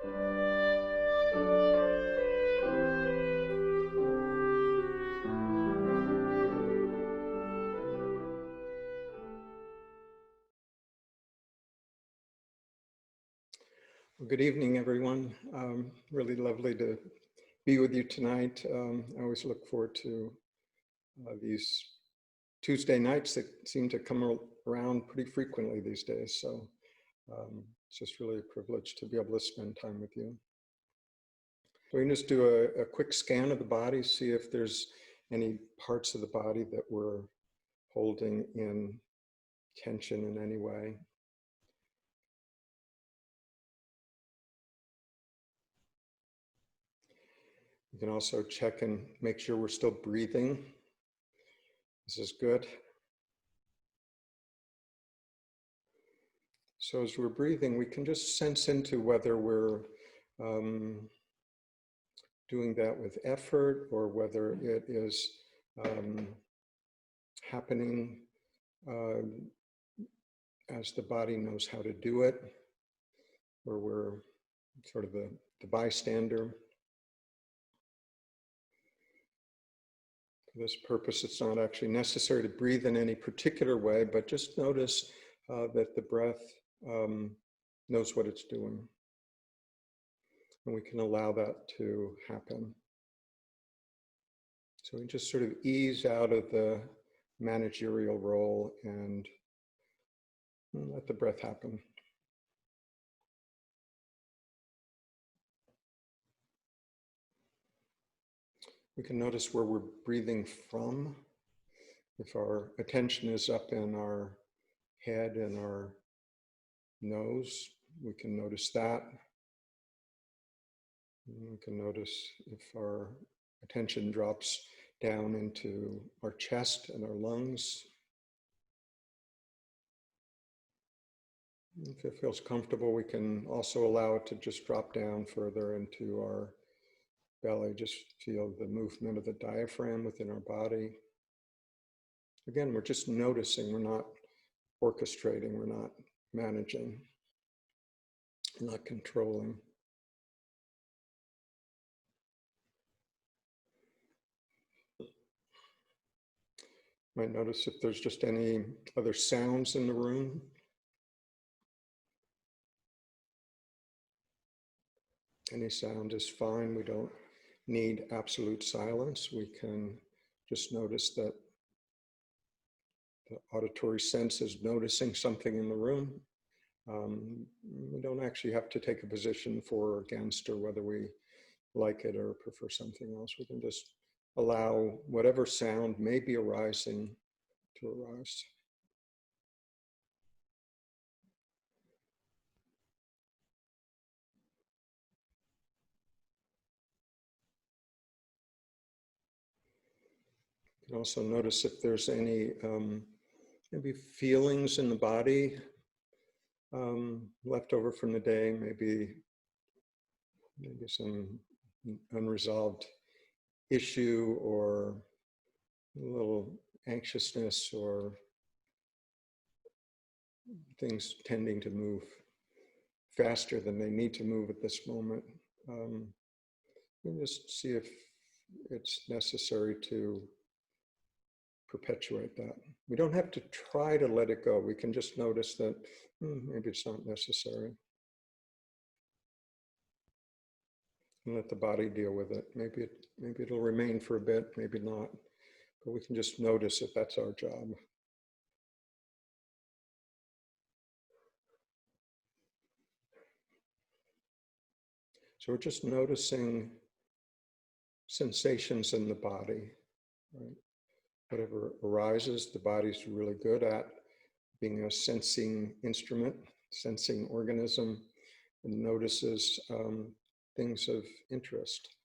Well, good evening, everyone. Really lovely to be with you tonight. I always look forward to these Tuesday nights that seem to come around pretty frequently these days. So it's just really a privilege to be able to spend time with you. So we can just do a quick scan of the body, see if there's any parts of the body that we're holding in tension in any way. You can also check and make sure we're still breathing. This is good. So as we're breathing, we can just sense into whether we're doing that with effort or whether it is happening as the body knows how to do it, or we're sort of the bystander. For this purpose, it's not actually necessary to breathe in any particular way, but just notice that the breath knows what it's doing. And we can allow that to happen. So we just sort of ease out of the managerial role and let the breath happen. We can notice where we're breathing from. If our attention is up in our head and our nose, we can notice that. And we can notice if our attention drops down into our chest and our lungs. If it feels comfortable, we can also allow it to just drop down further into our belly. Just feel the movement of the diaphragm within our body. Again, we're just noticing, we're not orchestrating, we're not managing, we're not controlling. Might notice if there's just any other sounds in the room. Any sound is fine. We don't need absolute silence. We can just notice that the auditory sense is noticing something in the room. We don't actually have to take a position for or against, or whether we like it or prefer something else. We can just allow whatever sound may be arising to arise. You can also notice if there's any maybe feelings in the body left over from the day, maybe some unresolved issue or a little anxiousness or things tending to move faster than they need to move at this moment. We'll just see if it's necessary to perpetuate that. We don't have to try to let it go. We can just notice that maybe it's not necessary. And let the body deal with it. Maybe it'll remain for a bit, maybe not. But we can just notice that that's our job. So we're just noticing sensations in the body, right? Whatever arises, the body's really good at being a sensing instrument, sensing organism, and notices things of interest.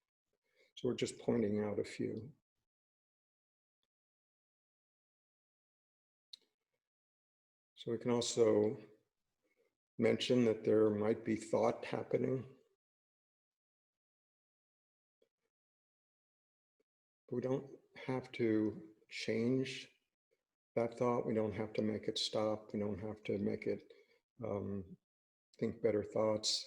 So we're just pointing out a few. So we can also mention that there might be thought happening. But we don't have to change that thought. We don't have to make it stop. We don't have to make it think better thoughts.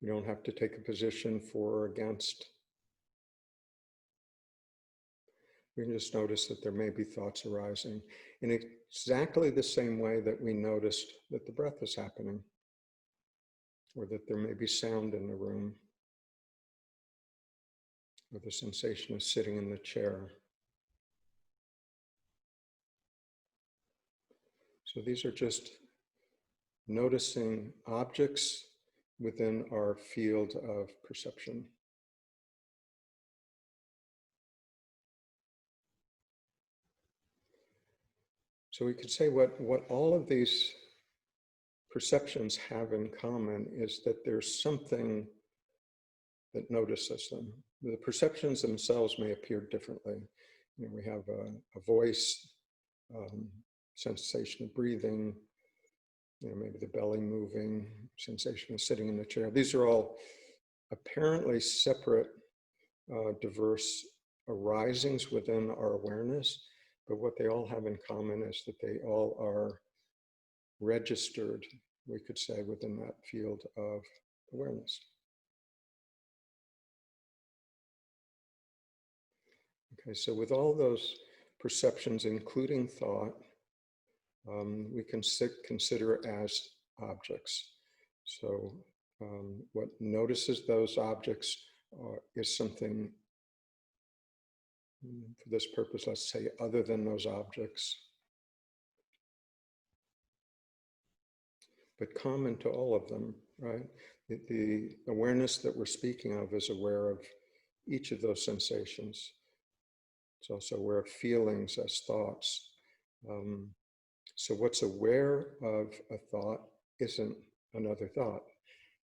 We don't have to take a position for or against. We can just notice that there may be thoughts arising in exactly the same way that we noticed that the breath is happening, or that there may be sound in the room, or the sensation of sitting in the chair. So these are just noticing objects within our field of perception. So we could say what all of these perceptions have in common is that there's something that notices them. The perceptions themselves may appear differently. You know, we have a voice, sensation of breathing, you know, maybe the belly moving, sensation of sitting in the chair. These are all apparently separate, diverse arisings within our awareness, but what they all have in common is that they all are registered, we could say, within that field of awareness. Okay, so with all those perceptions, including thought, we can consider as objects. So what notices those objects is something, for this purpose, let's say, other than those objects, but common to all of them, right? The awareness that we're speaking of is aware of each of those sensations. It's also aware of feelings as thoughts. So what's aware of a thought isn't another thought.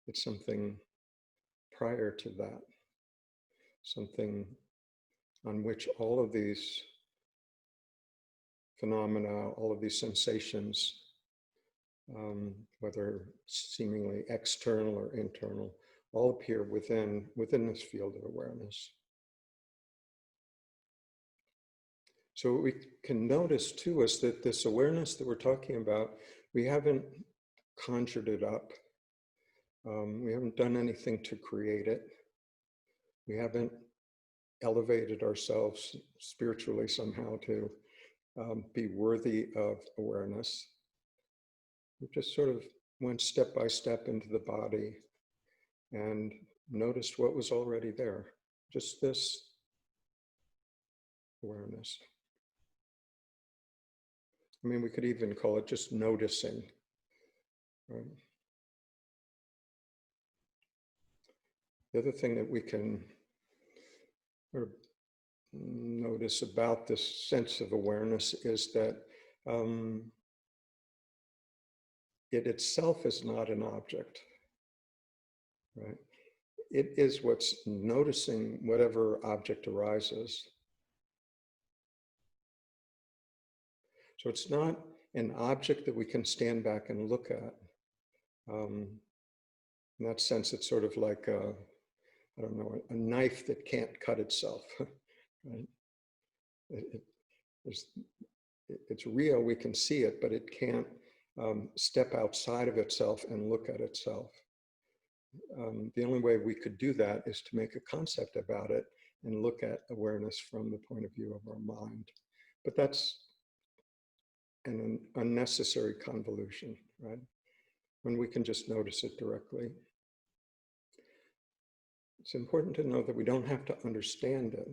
It's something prior to that, something on which all of these phenomena, all of these sensations, whether seemingly external or internal, all appear within this field of awareness. So what we can notice too is that this awareness that we're talking about, we haven't conjured it up. We haven't done anything to create it. We haven't elevated ourselves spiritually somehow to be worthy of awareness. We just sort of went step by step into the body and noticed what was already there. Just this awareness. I mean, we could even call it just noticing, right? The other thing that we can sort of notice about this sense of awareness is that it itself is not an object, right? It is what's noticing whatever object arises. So it's not an object that we can stand back and look at. In that sense, it's sort of like I don't know, a knife that can't cut itself, right? It's real, we can see it, but it can't step outside of itself and look at itself. The only way we could do that is to make a concept about it and look at awareness from the point of view of our mind. But that's an unnecessary convolution, right? When we can just notice it directly. It's important to know that we don't have to understand it.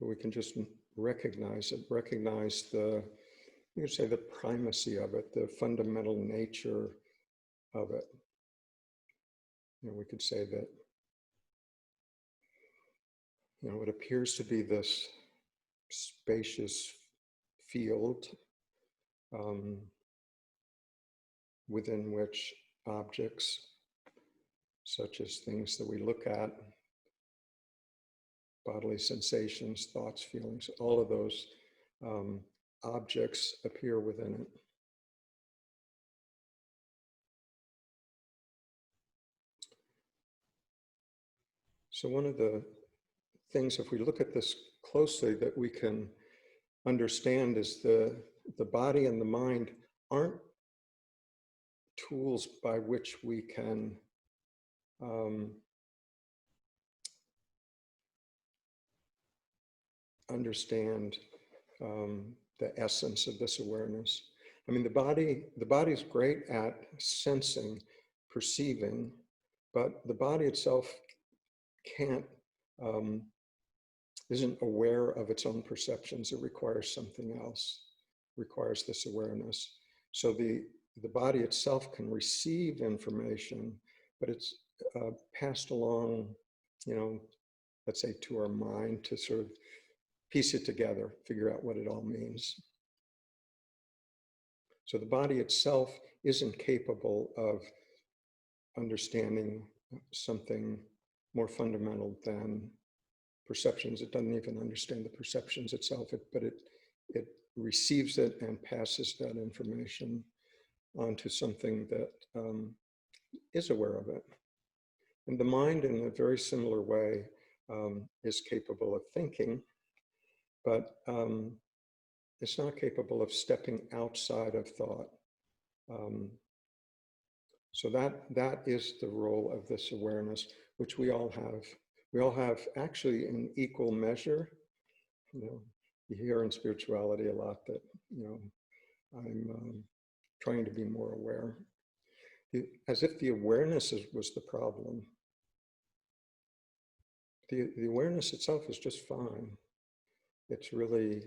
But we can just recognize it, recognize the, you could say, the primacy of it, the fundamental nature of it. You know, we could say that, you know, it appears to be this spacious field within which objects, such as things that we look at, bodily sensations, thoughts, feelings, all of those objects appear within it. So one of the things, if we look at this closely, that we can understand is the the body and the mind aren't tools by which we can understand the essence of this awareness. I mean, the body is great at sensing, perceiving, but the body itself can't, isn't aware of its own perceptions. It requires something else, requires this awareness. So the body itself can receive information, but it's passed along, you know, let's say to our mind to sort of piece it together, figure out what it all means. So the body itself isn't capable of understanding something more fundamental than perceptions. It doesn't even understand the perceptions itself, but it receives it and passes that information onto something that is aware of it. And the mind, in a very similar way, is capable of thinking, but it's not capable of stepping outside of thought. So that is the role of this awareness, which we all have. We all have actually in equal measure. You know, you hear in spirituality a lot that, you know, I'm trying to be more aware, as if the awareness was the problem. The awareness itself is just fine. It's really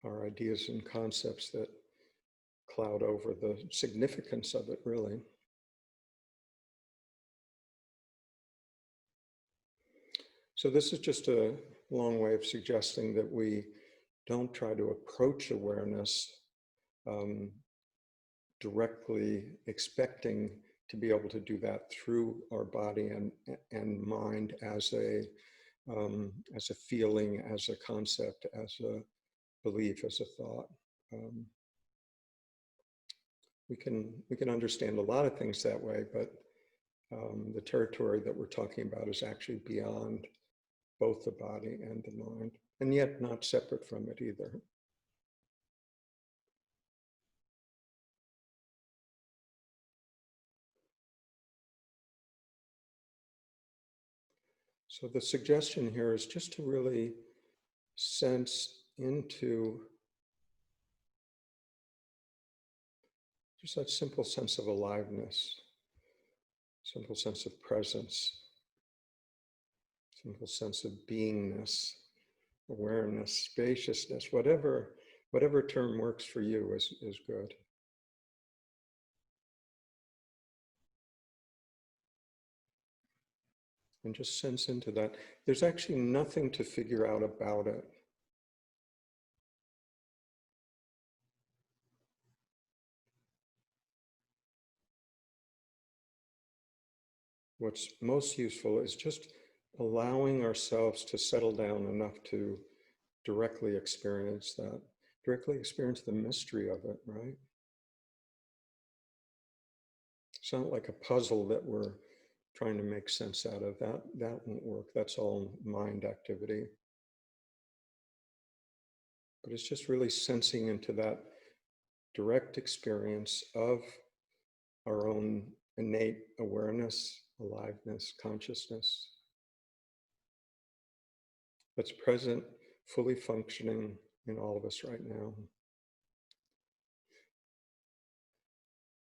our ideas and concepts that cloud over the significance of it, really. So this is just a long way of suggesting that we don't try to approach awareness directly expecting to be able to do that through our body and mind as a feeling, as a concept, as a belief, as a thought. We can understand a lot of things that way, but the territory that we're talking about is actually beyond both the body and the mind, and yet not separate from it either. So the suggestion here is just to really sense into just that simple sense of aliveness, simple sense of presence, simple sense of beingness, awareness, spaciousness, whatever term works for you is good. And just sense into that. There's actually nothing to figure out about it. What's most useful is just allowing ourselves to settle down enough to directly experience that, directly experience the mystery of it, right? It's not like a puzzle that we're trying to make sense out of. That won't work. That's all mind activity. But it's just really sensing into that direct experience of our own innate awareness, aliveness, consciousness that's present, fully functioning in all of us right now.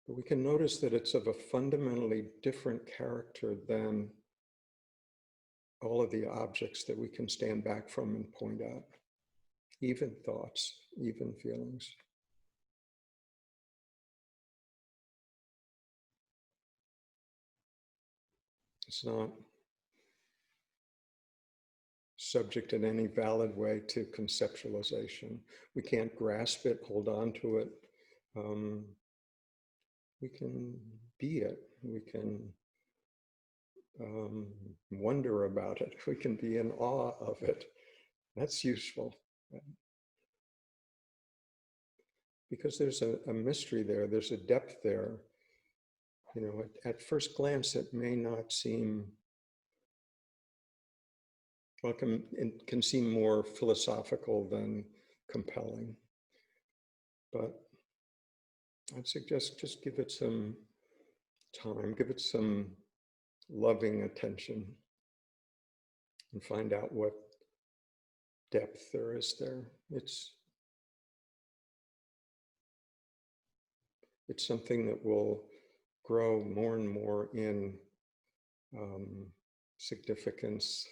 But we can notice that it's of a fundamentally different character than all of the objects that we can stand back from and point at, even thoughts, even feelings. It's not subject in any valid way to conceptualization. We can't grasp it, hold on to it. We can be it. We can wonder about it. We can be in awe of it. That's useful. Because there's a mystery there, there's a depth there. You know, at first glance, it may not seem, well, it can seem more philosophical than compelling. But I'd suggest just give it some time, give it some loving attention, and find out what depth there is there. It's something that will grow more and more in significance,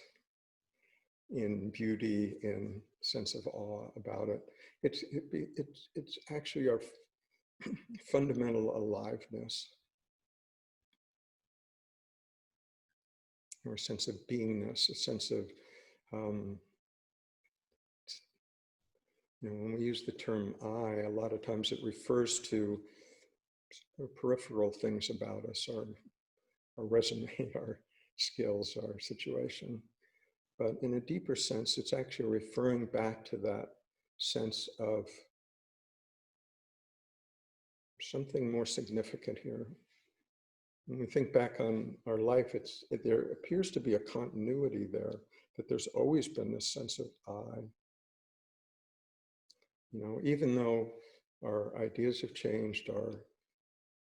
in beauty, in sense of awe about it. It's actually our fundamental aliveness, or a sense of beingness, a sense of, when we use the term I, a lot of times it refers to peripheral things about us, our resume, our skills, our situation. But in a deeper sense, it's actually referring back to that sense of something more significant here. When we think back on our life, there appears to be a continuity there, that there's always been this sense of I. Even though our ideas have changed, our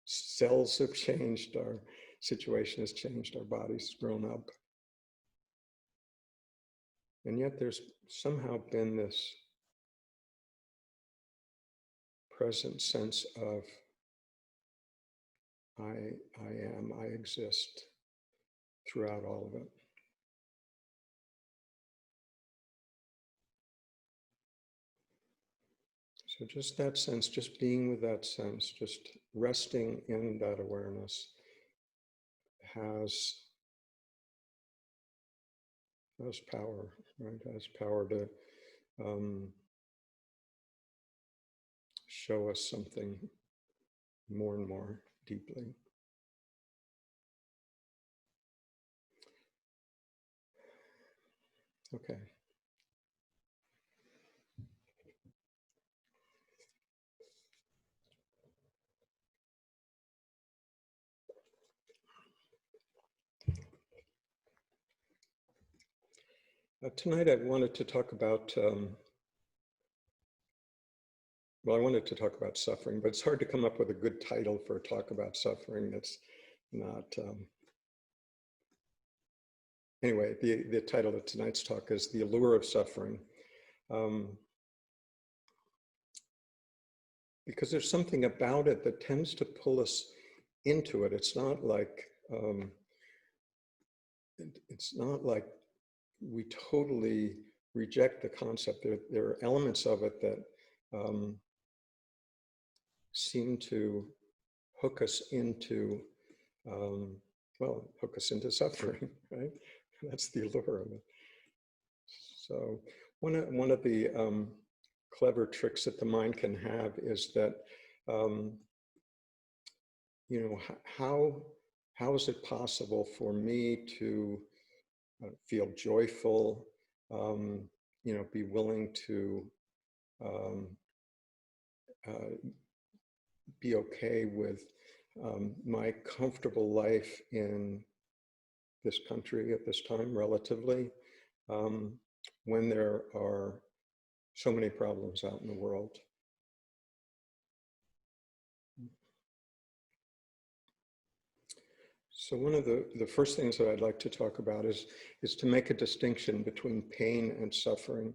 cells have changed, our situation has changed, our body's grown up. And yet there's somehow been this present sense of I am, I exist throughout all of it. So just that sense, just being with that sense, just resting in that awareness has power, right? Has power to show us something more and more deeply. Okay. Tonight I wanted to talk about, I wanted to talk about suffering, but it's hard to come up with a good title for a talk about suffering that's not, anyway, the title of tonight's talk is The Allure of Suffering. Because there's something about it that tends to pull us into it. It's not like we totally reject the concept. There are elements of it that seem to hook us into, hook us into suffering, right? That's the allure of it. So one of the clever tricks that the mind can have is that, how is it possible for me to feel joyful, be willing to be okay with my comfortable life in this country at this time, relatively, when there are so many problems out in the world. So one of the first things that I'd like to talk about is to make a distinction between pain and suffering.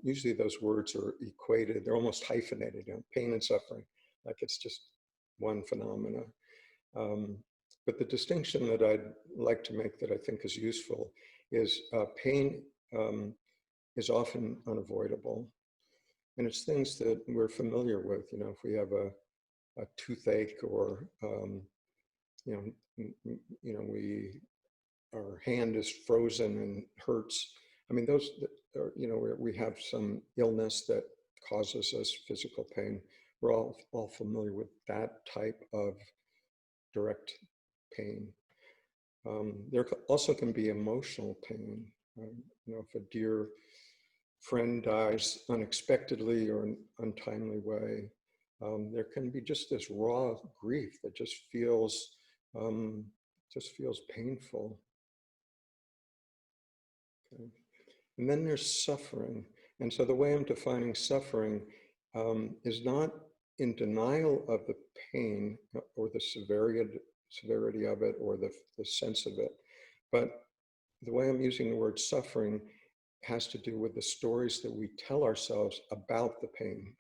Usually those words are equated, they're almost hyphenated, pain and suffering, like it's just one phenomena. But the distinction that I'd like to make that I think is useful is pain is often unavoidable. And it's things that we're familiar with, if we have a toothache or, our hand is frozen and hurts. I mean, those are, we have some illness that causes us physical pain. We're all familiar with that type of direct pain. There also can be emotional pain. If a dear friend dies unexpectedly or in an untimely way, there can be just this raw grief that just feels painful. Okay. And then there's suffering, And so the way I'm defining suffering is not in denial of the pain or the severity of it or the sense of it, but the way I'm using the word suffering has to do with the stories that we tell ourselves about the pain,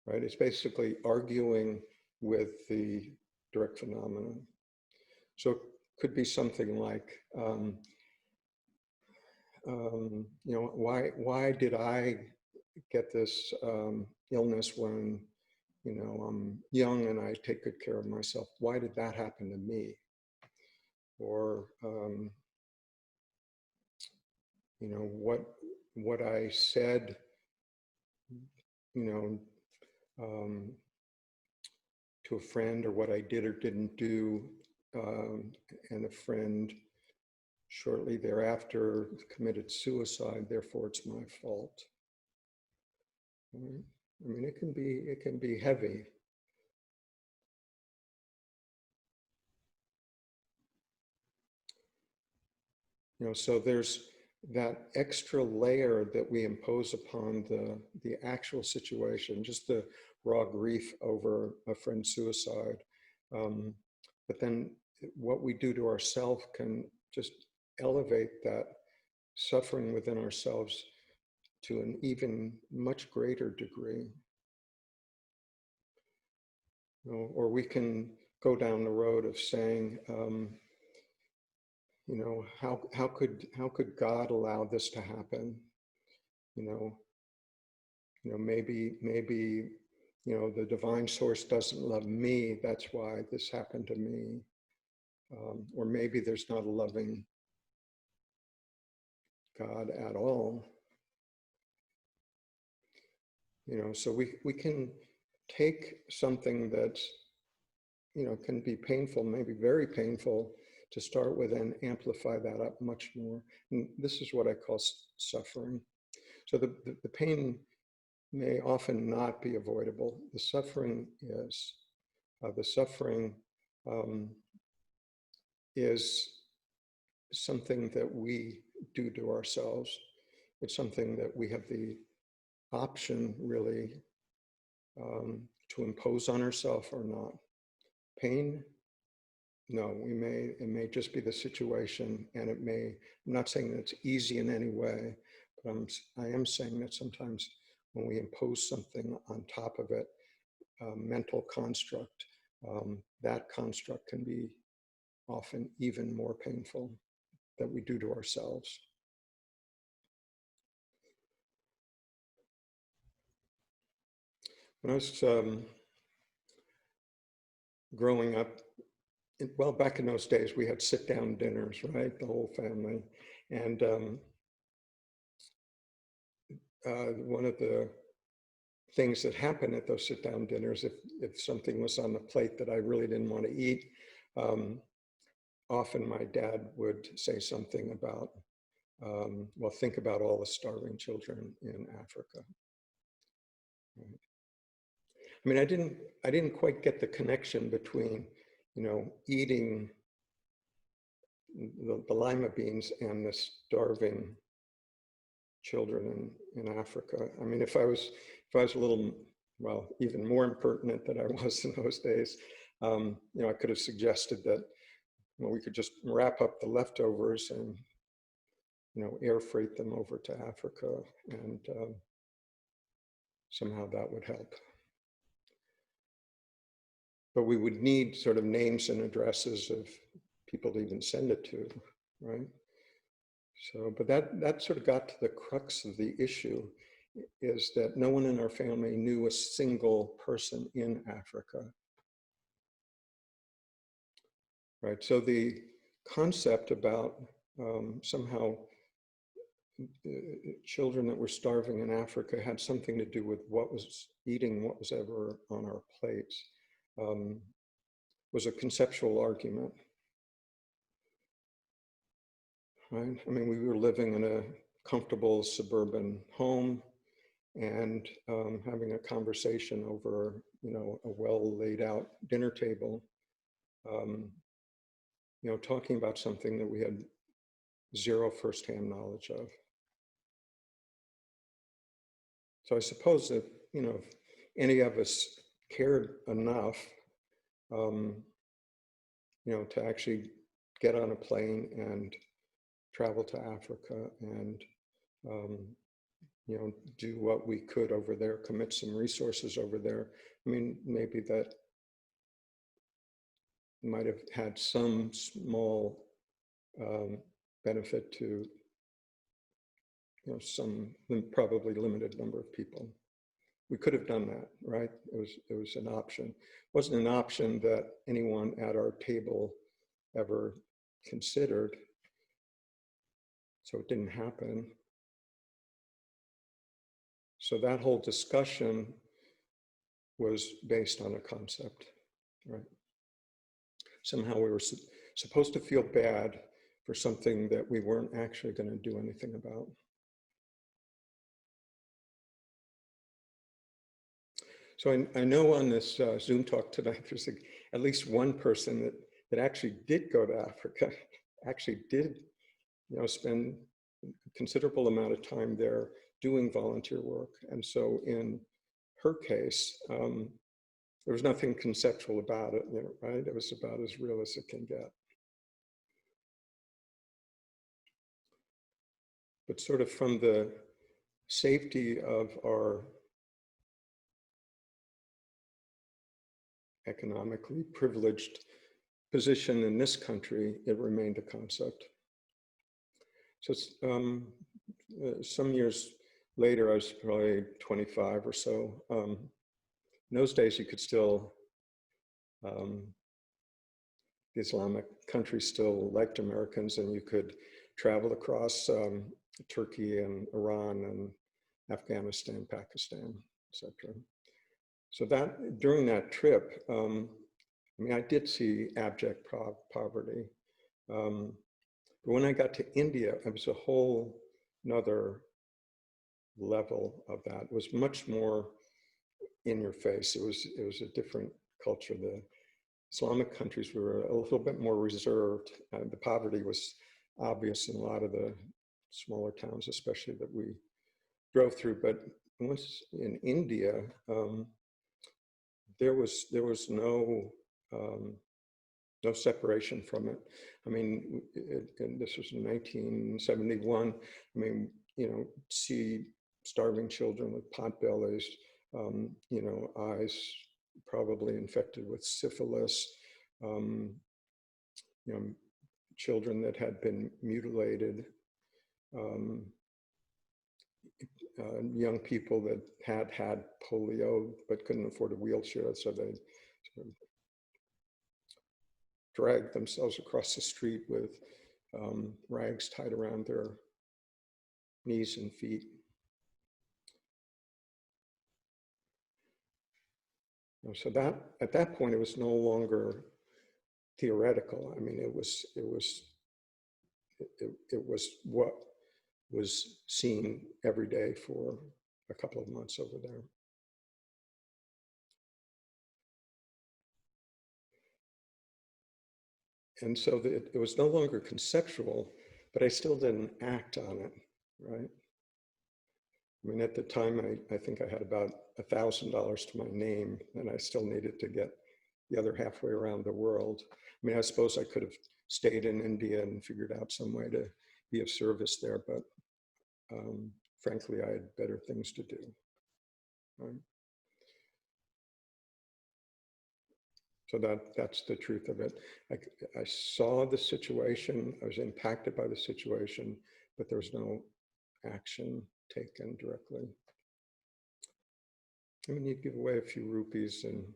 right? It's basically arguing with the direct phenomenon. So it could be something like, why did I get this illness when, I'm young and I take good care of myself? Why did that happen to me? Or, what I said, to a friend, or what I did or didn't do, and a friend shortly thereafter committed suicide, therefore it's my fault. Right? I mean, it can be heavy. So there's that extra layer that we impose upon the actual situation, just the raw grief over a friend's suicide. But then what we do to ourselves can just elevate that suffering within ourselves to an even much greater degree. Or we can go down the road of saying, how could God allow this to happen? Maybe the divine source doesn't love me. That's why this happened to me. Or maybe there's not a loving God at all. So we can take something that's, can be painful, maybe very painful to start with, and amplify that up much more. And this is what I call suffering. So the pain may often not be avoidable. The suffering is. The suffering is something that we do to ourselves. It's something that we have the option, really, to impose on ourselves or not. Pain, no, it may just be the situation, and I'm not saying that it's easy in any way, but I am saying that sometimes when we impose something on top of it, a mental construct, that construct can be often even more painful that we do to ourselves. When I was growing up, well, back in those days, we had sit-down dinners, right? The whole family. And one of the things that happened at those sit-down dinners, if something was on the plate that I really didn't want to eat, often my dad would say something about, well, think about all the starving children in Africa. Right? I mean, I didn't quite get the connection between, eating the lima beans and the starving children in Africa. I mean, if I was a little, well, even more impertinent than I was in those days, I could have suggested that, we could just wrap up the leftovers and, air freight them over to Africa, and somehow that would help. But we would need sort of names and addresses of people to even send it to, right? So, but that sort of got to the crux of the issue, is that no one in our family knew a single person in Africa. Right, so the concept about somehow children that were starving in Africa had something to do with what was ever on our plates, was a conceptual argument. Right? I mean, we were living in a comfortable suburban home and having a conversation over, a well laid out dinner table, talking about something that we had zero firsthand knowledge of. So I suppose that, if any of us cared enough, to actually get on a plane and travel to Africa and, do what we could over there, commit some resources over there. I mean, maybe that might have had some small benefit to, some probably limited number of people. We could have done that, right? It was an option. It wasn't an option that anyone at our table ever considered, so it didn't happen. So that whole discussion was based on a concept, right? Somehow we were supposed to feel bad for something that we weren't actually going to do anything about. So I know on this Zoom talk tonight, there's at least one person that actually did go to Africa, actually did, spend a considerable amount of time there doing volunteer work. And so in her case, there was nothing conceptual about it, right? It was about as real as it can get. But sort of from the safety of our economically privileged position in this country, it remained a concept. So some years later, I was probably 25 or so. In those days, you could still, the Islamic countries still liked Americans, and you could travel across Turkey and Iran and Afghanistan, Pakistan, etc. So that during that trip, I did see abject poverty. But when I got to India, it was a whole another level of that. It was much more in your face. It was a different culture. The Islamic countries were a little bit more reserved. The poverty was obvious in a lot of the smaller towns, especially that we drove through. But once in India, there was no separation from it. And this was in 1971. See starving children with pot bellies, eyes probably infected with syphilis, children that had been mutilated, young people that had polio but couldn't afford a wheelchair, so they sort of dragged themselves across the street with rags tied around their knees and feet. So that at that point, it was no longer theoretical. It was what was seen every day for a couple of months over there. And so it was no longer conceptual, but I still didn't act on it, right? At the time, I think I had about $1,000 to my name, and I still needed to get the other halfway around the world. I suppose I could have stayed in India and figured out some way to be of service there, but frankly, I had better things to do. Right? So that's the truth of it. I saw the situation, I was impacted by the situation, but there was no action taken directly. You'd give away a few rupees and,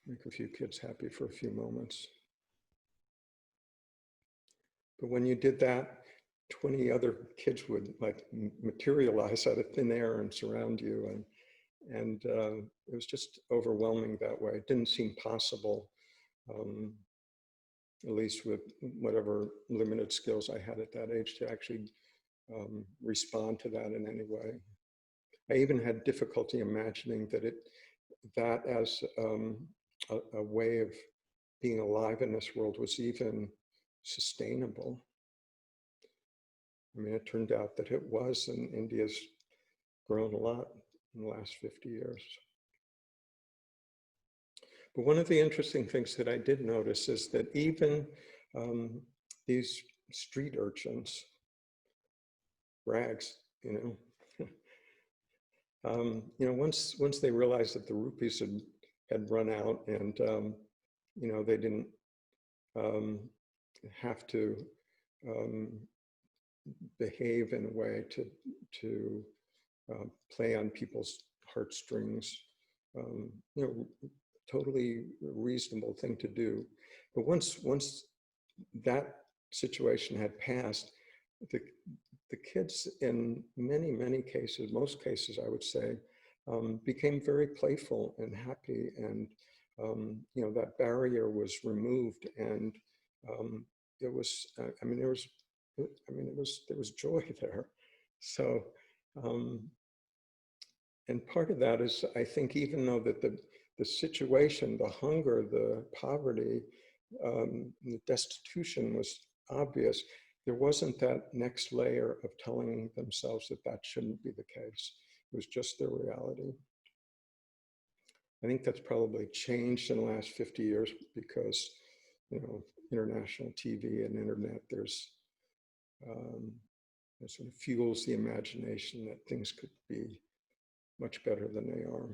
make a few kids happy for a few moments. But when you did that, 20 other kids would materialize out of thin air and surround you. And it was just overwhelming that way. It didn't seem possible, at least with whatever limited skills I had at that age, to actually respond to that in any way. I even had difficulty imagining that as a way of being alive in this world was even sustainable. I mean, it turned out that it was, and India's grown a lot in the last 50 years. But one of the interesting things that I did notice is that even these street urchins, rags, once they realized that the rupees had run out, and they didn't have to behave in a way to play on people's heartstrings, totally reasonable thing to do. But once that situation had passed, the kids in many cases, most cases I would say, became very playful and happy, and that barrier was removed, and it was, there was joy there. So, and part of that is, I think, even though that the situation, the hunger, the poverty, the destitution was obvious, there wasn't that next layer of telling themselves that that shouldn't be the case. It was just their reality. I think that's probably changed in the last 50 years because, international TV and internet, there's it sort of fuels the imagination that things could be much better than they are.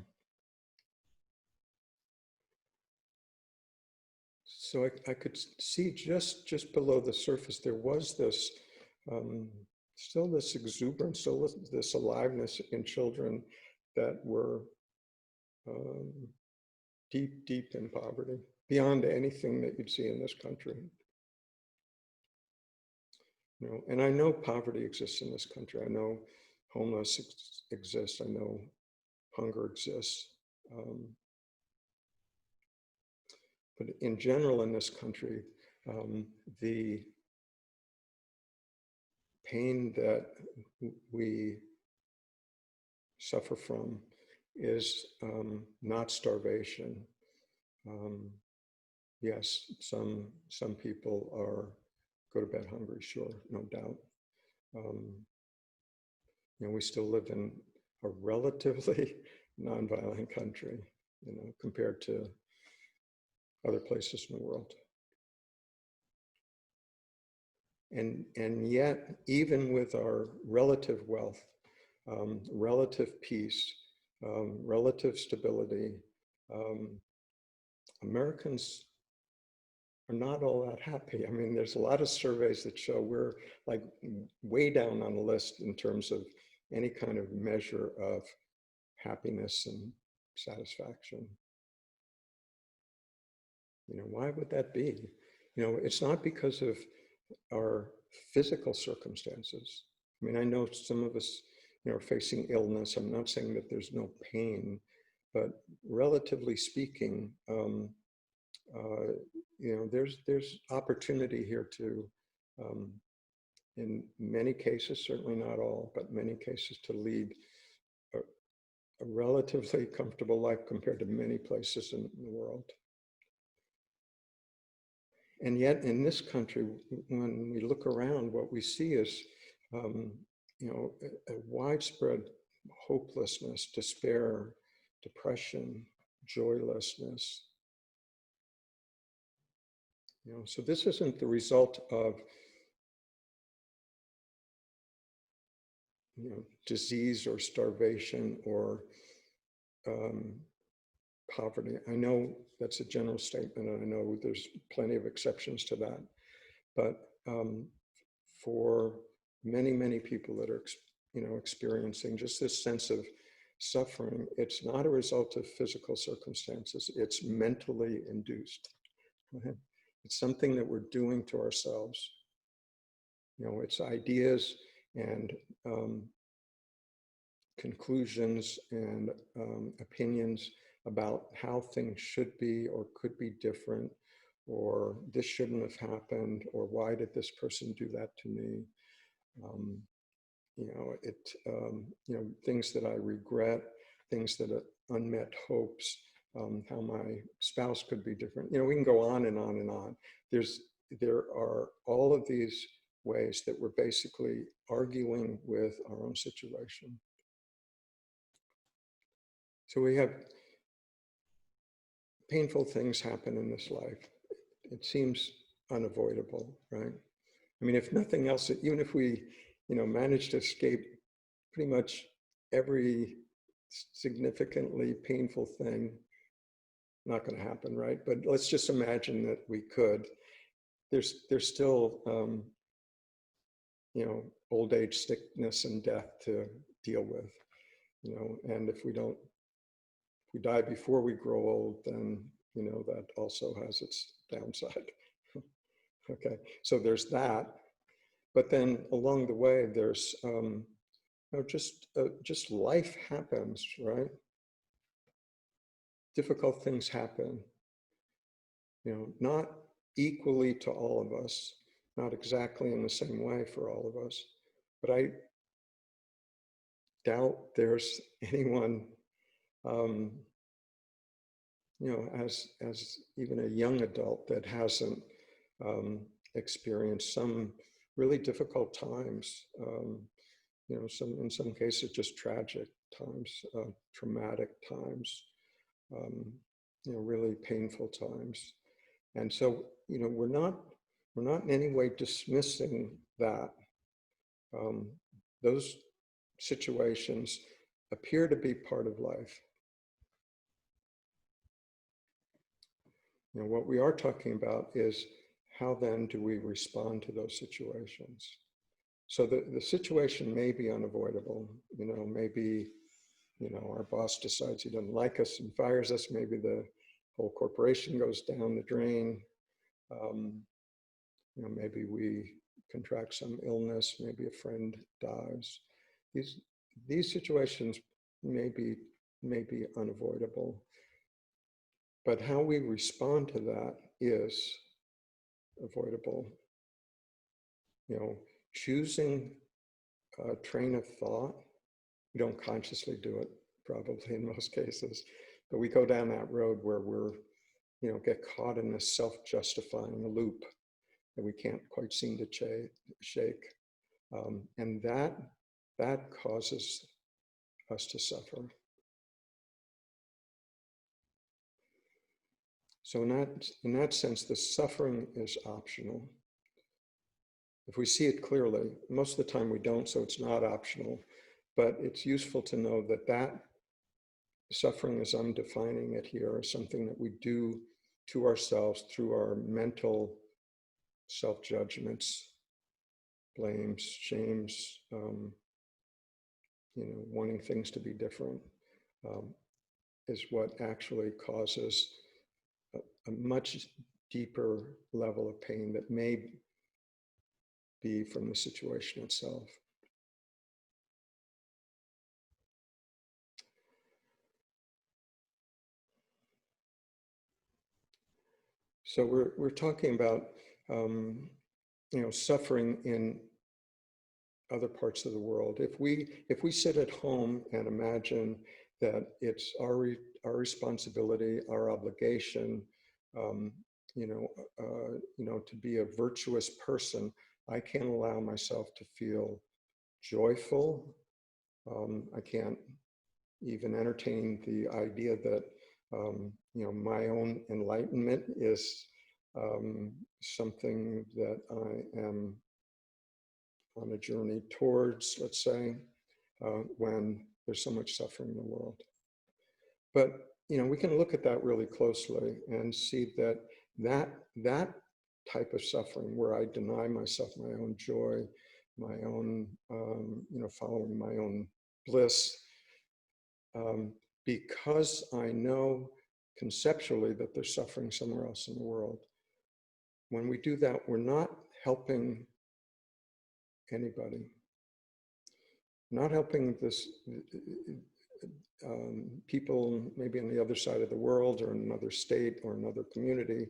So I could see just below the surface, there was this, still this exuberance, still this aliveness in children that were deep in poverty, beyond anything that you'd see in this country. And I know poverty exists in this country. I know homeless exists. I know hunger exists. But in general, in this country, the pain that we suffer from is not starvation. Yes, some people go to bed hungry, sure, no doubt. We still live in a relatively nonviolent country, compared to other places in the world. And yet, even with our relative wealth, relative peace, relative stability, Americans are not all that happy. I mean, there's a lot of surveys that show we're like way down on the list in terms of any kind of measure of happiness and satisfaction. Why would that be? It's not because of our physical circumstances. I mean, I know some of us, are facing illness. I'm not saying that there's no pain, but relatively speaking, there's opportunity here to, in many cases, certainly not all, but many cases, to lead a relatively comfortable life compared to many places in the world. And yet in this country, when we look around, what we see is, a widespread hopelessness, despair, depression, joylessness. So this isn't the result of, disease or starvation or poverty. I know that's a general statement, and I know there's plenty of exceptions to that. But for many people that are, experiencing just this sense of suffering, it's not a result of physical circumstances. It's mentally induced. It's something that we're doing to ourselves. It's ideas and conclusions and opinions about how things should be or could be different, or this shouldn't have happened, or why did this person do that to me? Things that I regret, things that are unmet hopes, how my spouse could be different. We can go on and on and on. There are all of these ways that we're basically arguing with our own situation. So we have painful things happen in this life. It seems unavoidable, right? I mean, if nothing else, even if we, manage to escape pretty much every significantly painful thing, not going to happen, right? But let's just imagine that we could. There's still, old age, sickness, and death to deal with, and if we die before we grow old, then, that also has its downside. Okay, so there's that. But then along the way, there's, just life happens, right? Difficult things happen, not equally to all of us, not exactly in the same way for all of us. But I doubt there's anyone, as even a young adult that hasn't experienced some really difficult times, in some cases just tragic times, traumatic times, really painful times. And so, we're not in any way dismissing that. Those situations appear to be part of life. What we are talking about is how then do we respond to those situations? So the situation may be unavoidable, maybe, our boss decides he doesn't like us and fires us. Maybe the whole corporation goes down the drain. Maybe we contract some illness, maybe a friend dies. These situations may be unavoidable. But how we respond to that is avoidable. Choosing a train of thought, we don't consciously do it, probably in most cases, but we go down that road where we're, get caught in this self-justifying loop that we can't quite seem to shake. And that causes us to suffer. So in that sense, the suffering is optional. If we see it clearly, most of the time we don't, so it's not optional, but it's useful to know that suffering, as I'm defining it here, is something that we do to ourselves through our mental self-judgments, blames, shames, wanting things to be different, is what actually causes a much deeper level of pain that may be from the situation itself. So we're talking about suffering in other parts of the world. If we sit at home and imagine that it's our responsibility, our obligation, to be a virtuous person, I can't allow myself to feel joyful. I can't even entertain the idea that my own enlightenment is something that I am on a journey towards, let's say, when there's so much suffering in the world. But we can look at that really closely and see that type of suffering where I deny myself my own joy, my own, following my own bliss, because I know conceptually that there's suffering somewhere else in the world. When we do that, we're not helping anybody. Not helping people maybe on the other side of the world or in another state or another community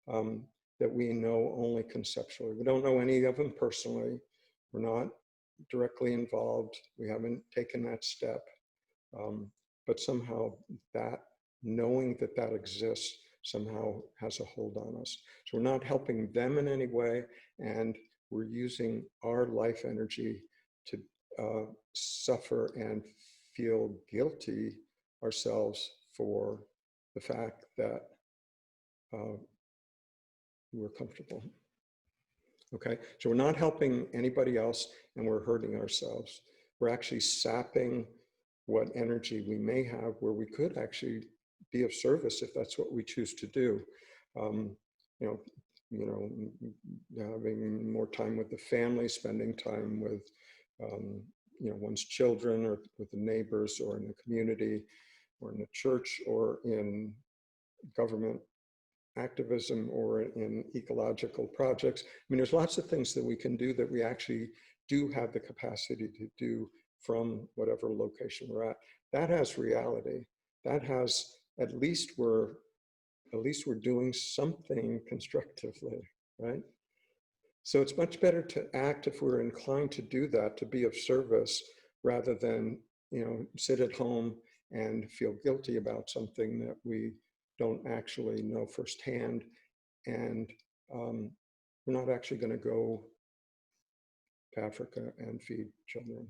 that we know only conceptually. We don't know any of them personally. We're not directly involved. We haven't taken that step. But somehow that knowing that exists somehow has a hold on us. So we're not helping them in any way, and we're using our life energy to suffer and feel guilty ourselves for the fact that we're comfortable. Okay, so we're not helping anybody else and we're hurting ourselves. We're actually sapping what energy we may have where we could actually be of service if that's what we choose to do. You know, having more time with the family, spending time with, you know, one's children or with the neighbors or in the community or in the church or in government activism or in ecological projects. I mean, there's lots of things that we can do that we actually do have the capacity to do from whatever location we're at. That has reality. That has, at least we're doing something constructively, right? So it's much better to act if we're inclined to do that, to be of service, rather than, you know, sit at home and feel guilty about something that we don't actually know firsthand, and we're not actually going to go to Africa and feed children.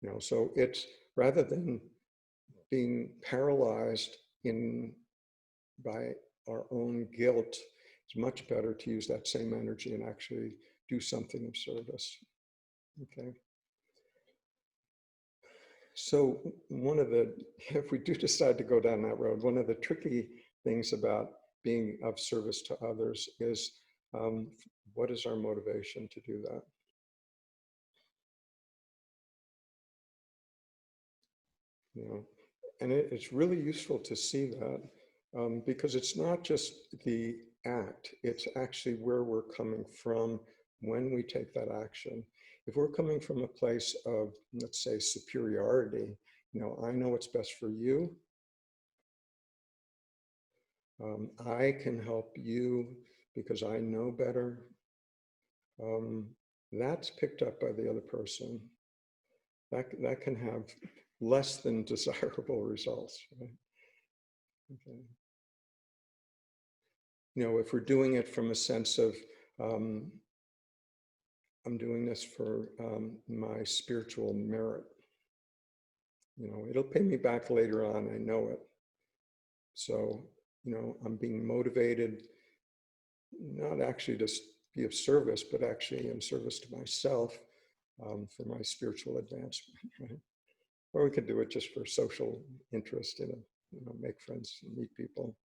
You know, so it's, rather than being paralyzed by our own guilt, it's much better to use that same energy and actually do something of service. Okay. So one of the, if we do decide to go down that road, one of the tricky things about being of service to others is, what is our motivation to do that? You know, and it's really useful to see that, because it's not just the act, it's actually where we're coming from when we take that action. If we're coming from a place of, let's say, superiority, you know, I know what's best for you, I can help you because I know better, that's picked up by the other person. That can have less than desirable results, right? Okay. You know, if we're doing it from a sense of, I'm doing this for my spiritual merit, you know, it'll pay me back later on, I know it. So, you know, I'm being motivated, not actually to be of service, but actually in service to myself, for my spiritual advancement, right? Or we could do it just for social interest, you know, make friends, meet people.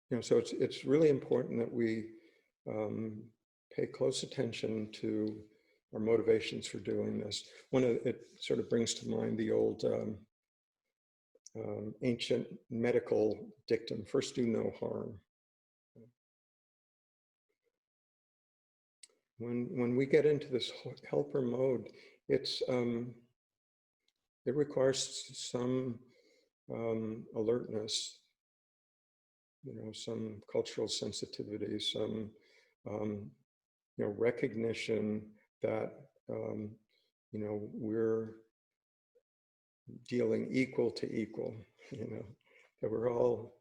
You know, so it's really important that we pay close attention to our motivations for doing this. It sort of brings to mind the old ancient medical dictum: first do no harm. When we get into this helper mode, it requires some alertness, you know, some cultural sensitivity, some you know, recognition that you know, we're dealing equal to equal, you know, that we're all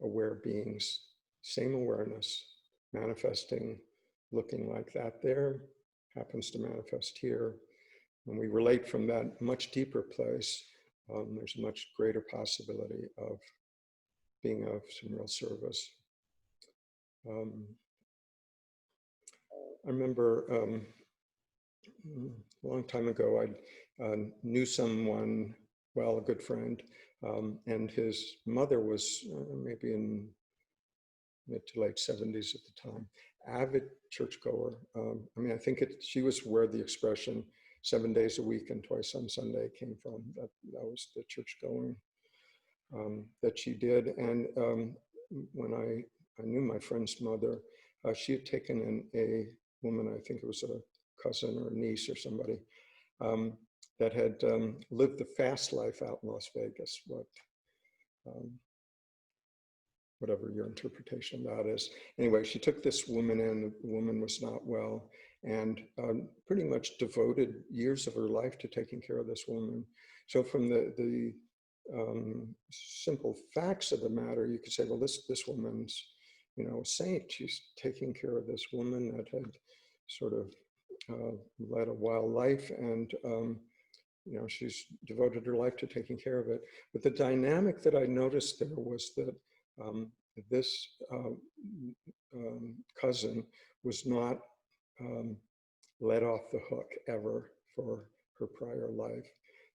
aware beings, same awareness, manifesting, looking like that there, happens to manifest here. When we relate from that much deeper place, there's a much greater possibility of being of some real service. I remember a long time ago, I knew someone, well, a good friend, and his mother was maybe in mid to late 70s at the time, avid churchgoer. I mean, I think she was where the expression 7 days a week and twice on Sunday came from. That was the church going that she did. And when I knew my friend's mother, she had taken in a woman, I think it was a cousin or a niece or somebody, that had lived the fast life out in Las Vegas, whatever your interpretation of that is. Anyway, she took this woman in, the woman was not well, and pretty much devoted years of her life to taking care of this woman. So from the simple facts of the matter, you could say, well, this woman's, you know, a saint. She's taking care of this woman that had sort of led a wild life, and you know, she's devoted her life to taking care of it. But the dynamic that I noticed there was that this cousin was not let off the hook ever for her prior life.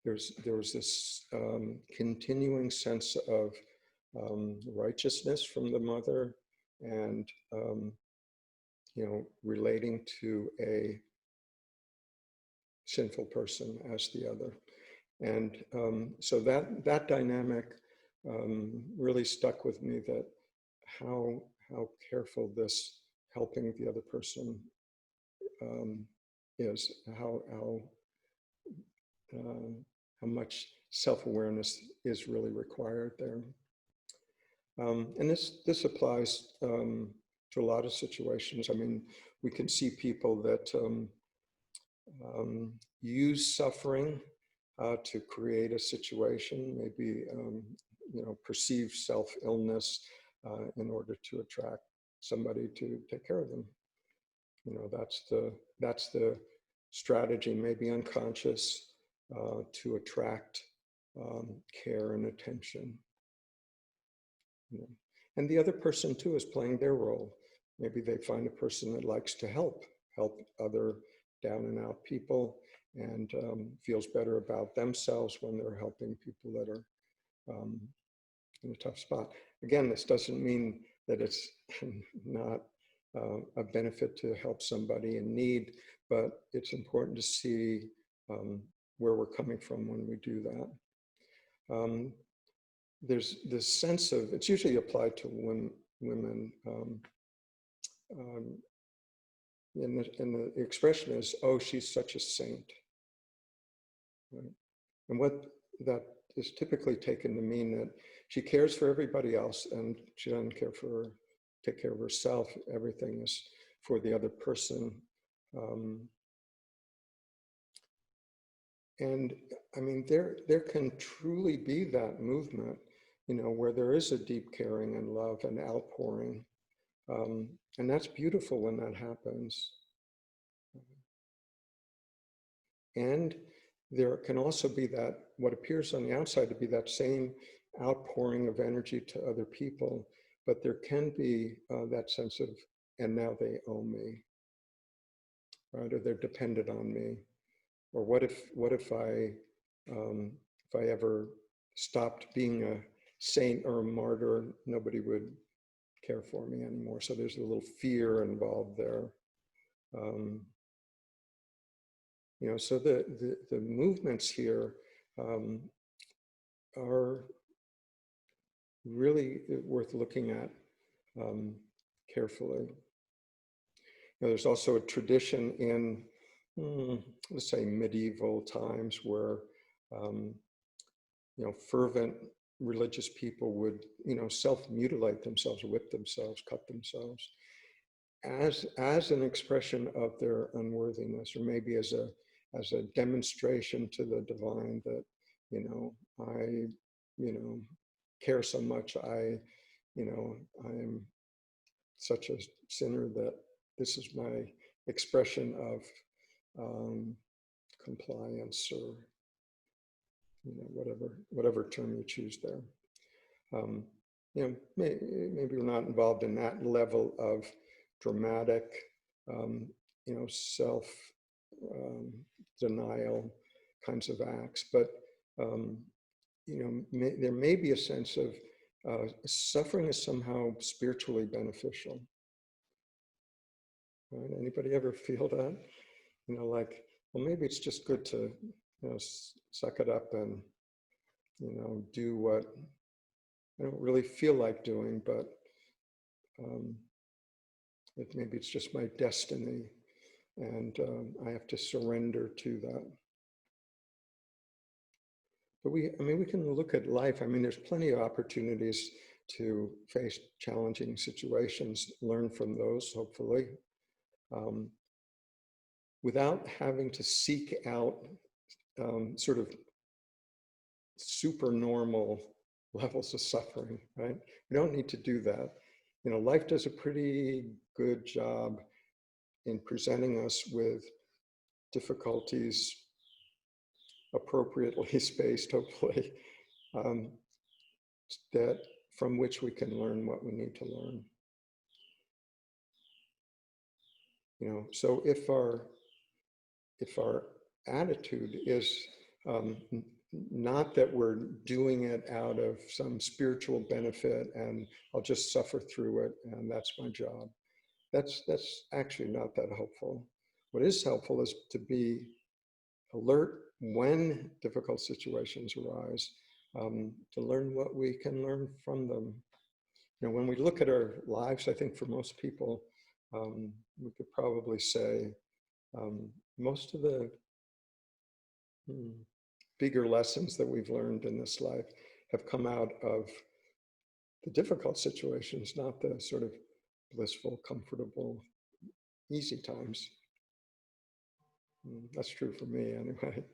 There was this continuing sense of righteousness from the mother, and you know, relating to a sinful person as the other. And so that dynamic really stuck with me, that how careful this helping the other person is, how much self-awareness is really required there. And this applies to a lot of situations. I mean, we can see people that use suffering to create a situation, maybe you know, perceive self-illness in order to attract somebody to take care of them. You know, that's the strategy, maybe unconscious, to attract care and attention. You know. And the other person too is playing their role. Maybe they find a person that likes to help other down and out people, and feels better about themselves when they're helping people that are in a tough spot. Again, this doesn't mean that it's not a benefit to help somebody in need, but it's important to see where we're coming from when we do that. There's this sense of, it's usually applied to women, and the expression is, oh, she's such a saint. Right? And what that is typically taken to mean that she cares for everybody else and she doesn't take care of herself. Everything is for the other person. And I mean, there can truly be that movement, you know, where there is a deep caring and love and outpouring. And that's beautiful when that happens. And there can also be that, what appears on the outside to be that same outpouring of energy to other people, but there can be that sense of, and now they owe me, right? Or they're dependent on me. Or what if I ever stopped being a saint or a martyr, nobody would care for me anymore. So there's a little fear involved there. You know, so the movements here are really worth looking at carefully. You know, there's also a tradition in, let's say, medieval times where, you know, fervent religious people would, you know, self-mutilate themselves, whip themselves, cut themselves, as an expression of their unworthiness, or maybe as a demonstration to the divine that, you know, I, you know, care so much. You know, I'm such a sinner that this is my expression of compliance, or, you know, whatever term you choose there. You know, maybe we're not involved in that level of dramatic, you know, self denial kinds of acts, but you know, there may be a sense of suffering is somehow spiritually beneficial. Right? Anybody ever feel that? You know, like, well, maybe it's just good to, you know, suck it up and, you know, do what I don't really feel like doing, but maybe it's just my destiny, and I have to surrender to that. But I mean, we can look at life. I mean, there's plenty of opportunities to face challenging situations, learn from those, hopefully, without having to seek out sort of super normal levels of suffering, right? We don't need to do that. life does a pretty good job in presenting us with difficulties appropriately spaced, hopefully, um, that from which we can learn what we need to learn. So if our attitude is not that we're doing it out of some spiritual benefit and I'll just suffer through it and that's my job, that's actually not that helpful. What is helpful is to be alert when difficult situations arise, to learn what we can learn from them. When we look at our lives, I think for most people, we could probably say most of the bigger lessons that we've learned in this life have come out of the difficult situations, not the sort of blissful, comfortable, easy times. That's true for me anyway.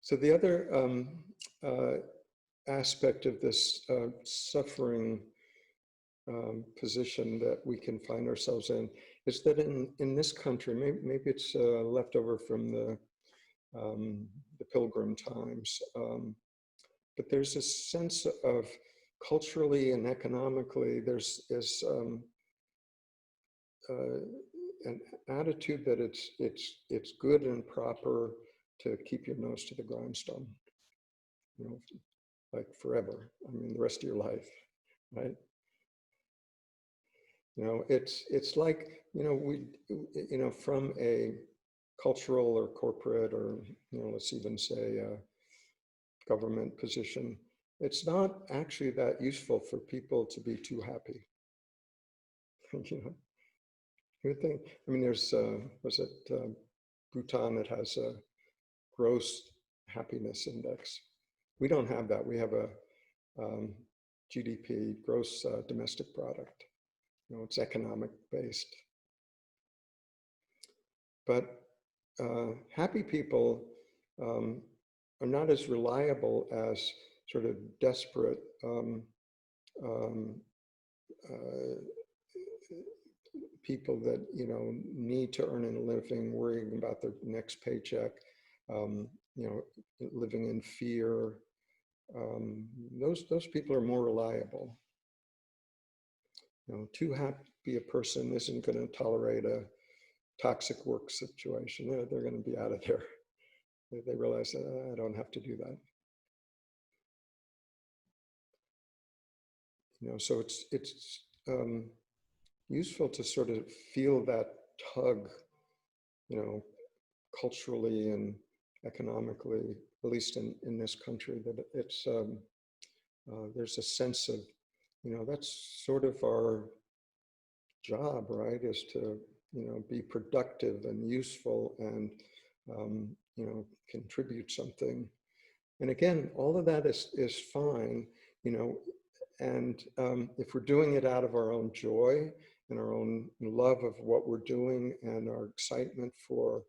So the other aspect of this suffering position that we can find ourselves in is that in this country, maybe it's leftover from the Pilgrim times, but there's a sense of culturally and economically, there's an attitude that it's good and proper to keep your nose to the grindstone, like forever. I mean, the rest of your life, right? It's like, from a cultural or corporate or, let's even say a government position, it's not actually that useful for people to be too happy. You would think, I mean, there's, was it Bhutan that has a gross happiness index? We don't have that. We have a GDP, gross domestic product. It's economic based. But happy people are not as reliable as sort of desperate people that need to earn a living, worrying about their next paycheck, living in fear. Those people are more reliable. Too happy a person isn't going to tolerate a toxic work situation. They're going to be out of there. They realize that I don't have to do that. So it's useful to sort of feel that tug, culturally and economically, at least in this country, that it's there's a sense of, that's sort of our job, right? Is to be productive and useful and contribute something. And again, all of that is fine, and if we're doing it out of our own joy and our own love of what we're doing and our excitement for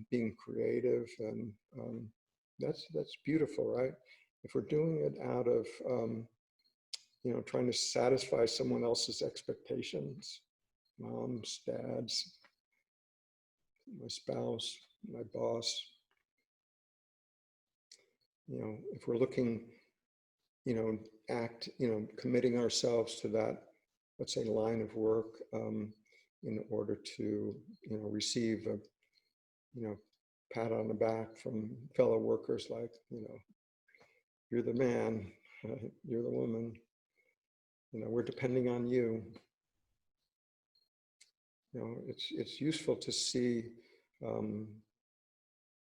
being creative, and that's beautiful, right? If we're doing it out of trying to satisfy someone else's expectations, moms, dads, my spouse, my boss, if we're looking, committing ourselves to that, let's say, line of work in order to, receive a, pat on the back from fellow workers, like, you're the man, you're the woman, we're depending on you. It's useful to see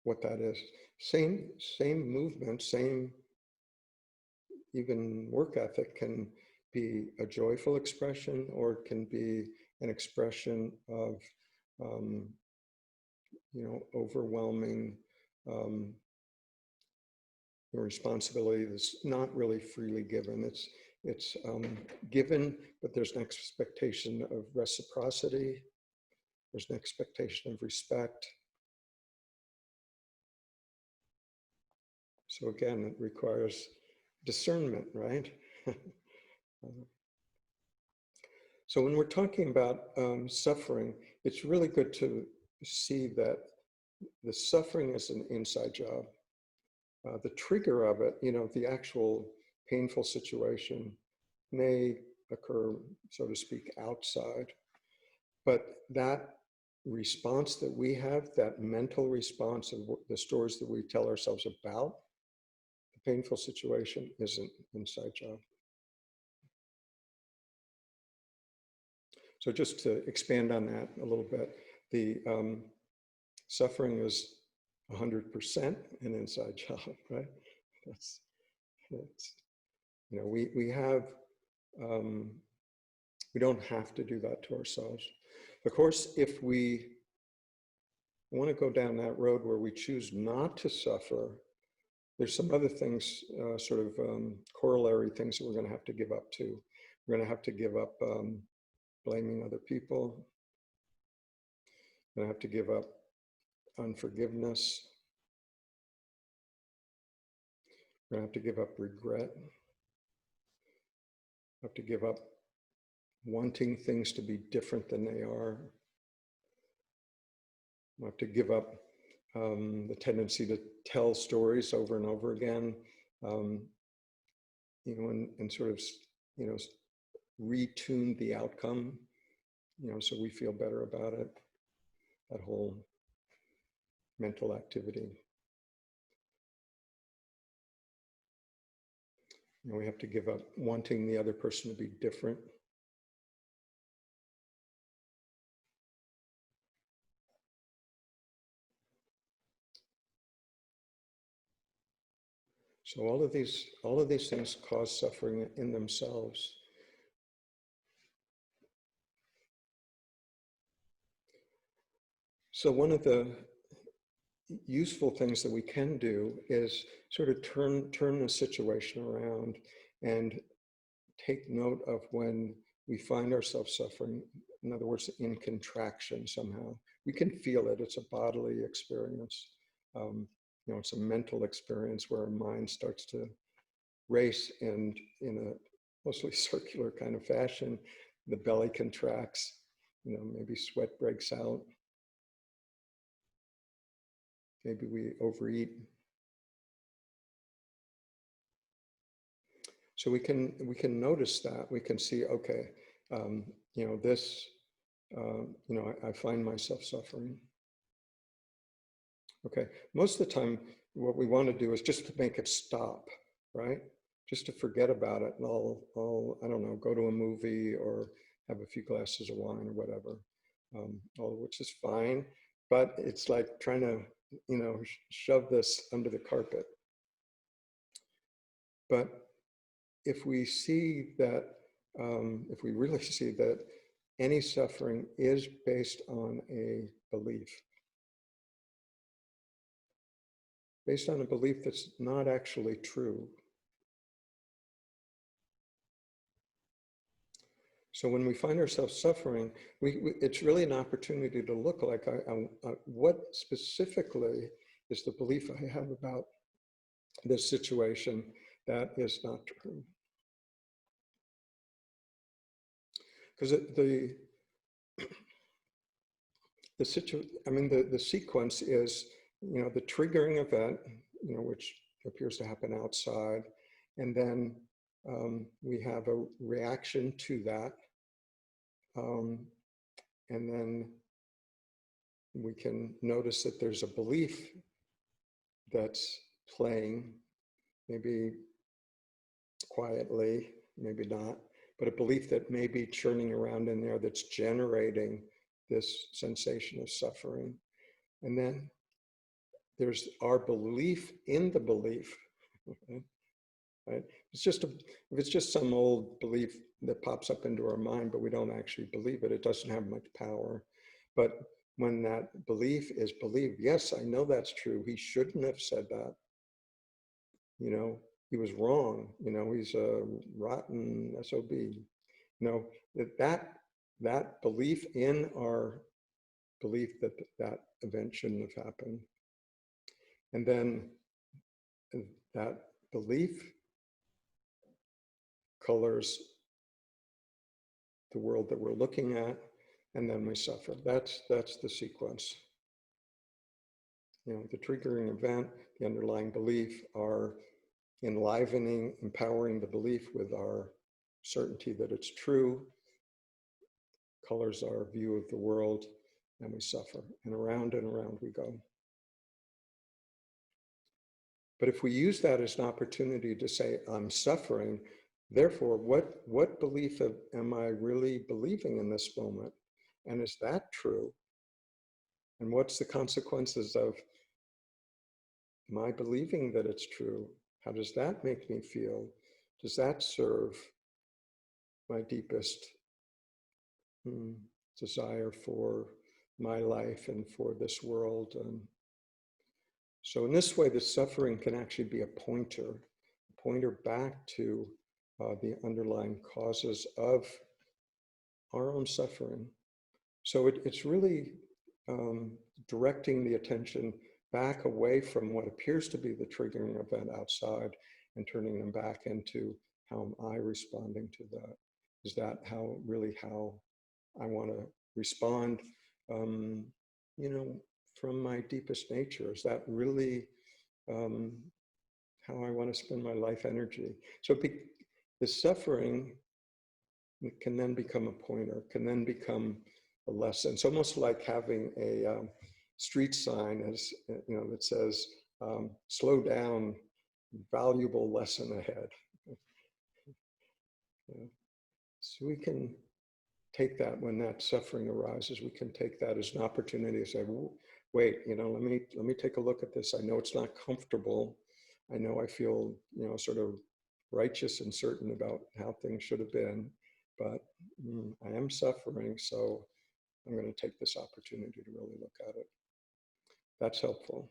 what that is. Same movement, same even work ethic can be a joyful expression, or it can be an expression of overwhelming responsibility that's not really freely given. It's given, but there's an expectation of reciprocity. There's an expectation of respect. So again, it requires discernment, right? So when we're talking about suffering, it's really good to see that the suffering is an inside job. The trigger of it, the actual painful situation may occur, so to speak, outside. But that response that we have, that mental response of the stories that we tell ourselves about the painful situation, is an inside job. So just to expand on that a little bit, the suffering is 100% an inside job, right? That's we have, we don't have to do that to ourselves. Of course, if we want to go down that road where we choose not to suffer, there's some other things, sort of corollary things that we're going to have to give up too. We're going to have to give up blaming other people. We're going to have to give up unforgiveness. We're going to have to give up regret. Have to give up wanting things to be different than they are. We have to give up the tendency to tell stories over and over again, and sort of, retune the outcome, so we feel better about it. That whole mental activity. We have to give up wanting the other person to be different. So all of these things cause suffering in themselves. So one of the useful things that we can do is sort of turn the situation around and take note of when we find ourselves suffering. In other words, in contraction somehow. We can feel it. It's a bodily experience. It's a mental experience where our mind starts to race, and in a mostly circular kind of fashion, the belly contracts, maybe sweat breaks out. Maybe we overeat. So we can notice that. We can see, okay, this, I find myself suffering. Okay, most of the time, what we want to do is just to make it stop, right? Just to forget about it, and I'll I don't know, go to a movie or have a few glasses of wine or whatever, which is fine. But it's like trying to, shove this under the carpet. But if we see that, if we really see that any suffering is based on a belief, based on a belief that's not actually true. So when we find ourselves suffering, it's really an opportunity to look like, what specifically is the belief I have about this situation that is not true. Because the sequence is, the triggering event, which appears to happen outside, and then we have a reaction to that, and then we can notice that there's a belief that's playing, maybe quietly, maybe not, but a belief that may be churning around in there that's generating this sensation of suffering. And then there's our belief in the belief, okay? Right? If it's just some old belief that pops up into our mind, but we don't actually believe it, it doesn't have much power. But when that belief is believed, yes, I know that's true. He shouldn't have said that. He was wrong. He's a rotten SOB. That belief in our belief that event shouldn't have happened. And then that belief colors the world that we're looking at, and then we suffer. That's the sequence. The triggering event, the underlying belief, are enlivening, empowering the belief with our certainty that it's true, colors our view of the world, and we suffer. And around we go. But if we use that as an opportunity to say, I'm suffering, therefore, what belief am I really believing in this moment? And is that true? And what's the consequences of my believing that it's true? How does that make me feel? Does that serve my deepest desire for my life and for this world? So in this way, the suffering can actually be a pointer back to the underlying causes of our own suffering. So it's really directing the attention back away from what appears to be the triggering event outside and turning them back into, how am I responding to that? Is that how I want to respond, from my deepest nature? Is that really how I want to spend my life energy? So the suffering can then become a pointer, can then become a lesson. It's almost like having a street sign, as that says, "Slow down, valuable lesson ahead." So we can take that when that suffering arises. We can take that as an opportunity to say, "Wait, let me take a look at this. I know it's not comfortable. I know I feel, sort of righteous and certain about how things should have been, but I am suffering, so I'm going to take this opportunity to really look at it." That's helpful.